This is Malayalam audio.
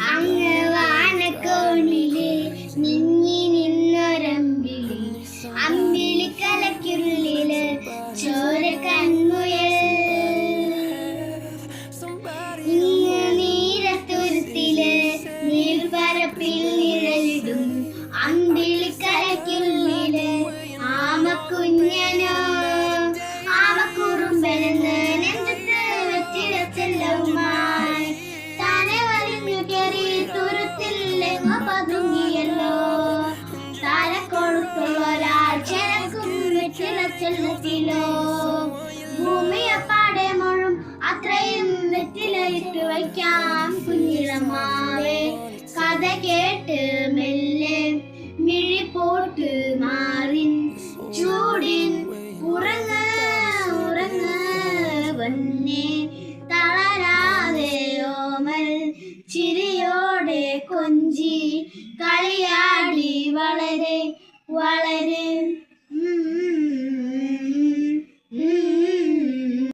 അങ്ങ് വാനക്കോണിലെ മിന്നി നിന്നൊരമ്പിളി അമ്പിളി കലയ്ക്കുള്ളില് ചോര കൺമുയൽ ഇങ്ങ് നീരത്തുരുത്തില് നീർപ്പരപ്പിൽ നിഴലിടും അമ്പിളി കലയ്ക്കുള്ളില് ആമക്കുഞ്ഞനോ ആമക്കുറുമ്പനെന്ന് നെഞ്ചത്ത് വെച്ചിടച്ചെല്ലവുമായി താനെ വലിഞ്ഞു കയറി തുരുത്തില്ലെങ്ങോ പതുങ്ങിയല്ലോ താരക്കൊഴുത്തുള്ളൊരാൾ ചെനക്കും വെറ്റിലച്ചെല്ലത്തിലോ ഭൂമിയപ്പാടെ മുഴും അത്രയും വെറ്റിലയിട്ട് വയ്ക്കാം കുഞ്ഞിളമാവേ കഥ കേട്ട് മെല്ലെ മിഴി പോട്ട് മാറിൻ ചൂടിൻ ഉറങ്ങ ഉറങ്ങ വന്നേ തളരാതെ ഓമൽ ചിരിയോടെ കൊഞ്ചി കളിയാടി വളരെ വളരെ